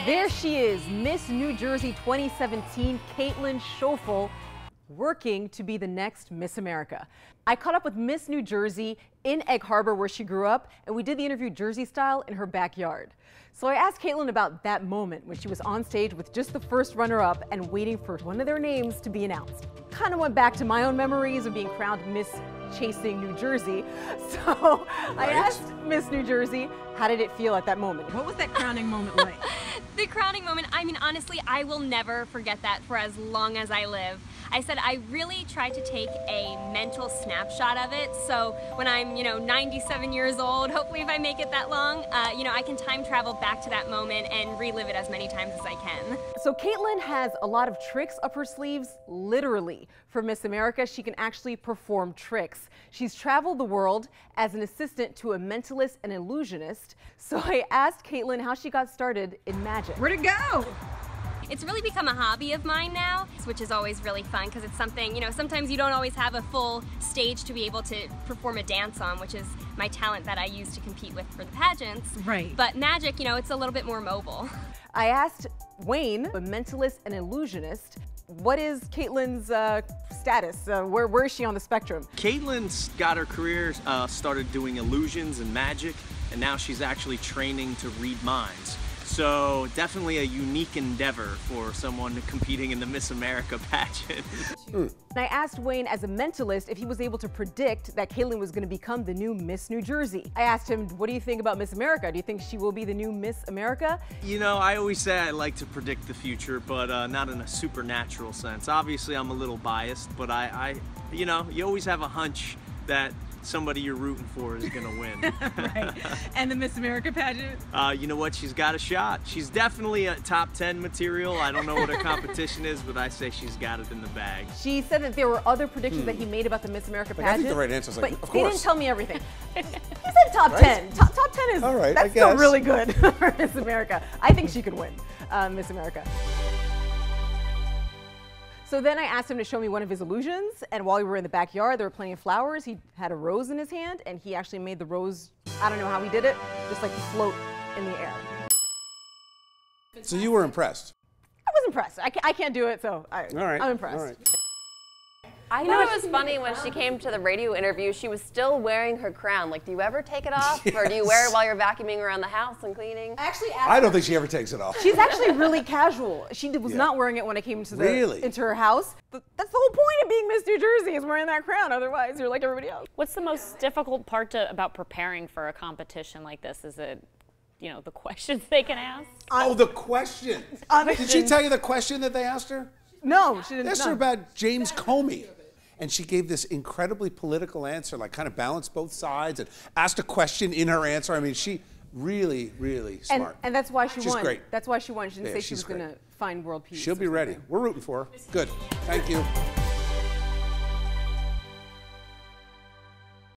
There she is, Miss New Jersey 2017, Kaitlyn Schoeffel, working to be the next Miss America. I caught up with Miss New Jersey in Egg Harbor, where she grew up, and we did the interview Jersey style in her backyard. So I asked Kaitlyn about that moment when she was on stage with just the first runner-up and waiting for one of their names to be announced. Kind of went back to my own memories of being crowned Miss Chasing New Jersey. So I asked Miss New Jersey, how did it feel at that moment? What was that crowning moment like? The crowning moment, I mean, honestly, I will never forget that for as long as I live. I said I really tried to take a mental snapshot of it, so when I'm, 97 years old, hopefully if I make it that long, I can time travel back to that moment and relive it as many times as I can. So Kaitlyn has a lot of tricks up her sleeves, literally. For Miss America, she can actually perform tricks. She's traveled the world as an assistant to a mentalist and illusionist. So I asked Kaitlyn how she got started in magic. Where'd it go? It's really become a hobby of mine now, which is always really fun because it's something, sometimes you don't always have a full stage to be able to perform a dance on, which is my talent that I use to compete with for the pageants. Right. But magic, it's a little bit more mobile. I asked Wayne, a mentalist and illusionist, what is Kaitlyn's status? Where is she on the spectrum? Kaitlyn's got her career started doing illusions and magic, and now she's actually training to read minds. So definitely a unique endeavor for someone competing in the Miss America pageant. I asked Wayne, as a mentalist, if he was able to predict that Kaitlyn was going to become the new Miss New Jersey. I asked him, what do you think about Miss America? Do you think she will be the new Miss America? I always say I like to predict the future, but not in a supernatural sense. Obviously, I'm a little biased, but you always have a hunch that somebody you're rooting for is gonna win. Right. And the Miss America pageant? You know what? She's got a shot. She's definitely a top 10 material. I don't know what her competition is, but I say she's got it in the bag. She said that there were other predictions that he made about the Miss America pageant. I think the right answer is but of course. he didn't tell me everything. He said top 10. Top 10 is, all right, that's still really good for Miss America. I think she could win Miss America. So then I asked him to show me one of his illusions, and while we were in the backyard, there were plenty of flowers. He had a rose in his hand, and he actually made the rose, I don't know how he did it, just like float in the air. So you were impressed? I was impressed. I can't do it, so I'm impressed. All right. I thought it was funny when she came to the radio interview, she was still wearing her crown. Like, do you ever take it off? Yes. Or do you wear it while you're vacuuming around the house and cleaning? I don't think she ever takes it off. She's actually really casual. She was not wearing it when I came into her house. That's the whole point of being Miss New Jersey, is wearing that crown. Otherwise, you're like everybody else. What's the most difficult part about preparing for a competition like this? Is it, the questions they can ask? Oh, the question. Did she tell you the question that they asked her? No, she didn't. They asked her about James Comey. And she gave this incredibly political answer, like kind of balanced both sides and asked a question in her answer. I mean, she really, really smart. And that's why she won. She's great. That's why she won. She didn't say she was going to find world peace. She'll be ready. We're rooting for her. Good. Thank you.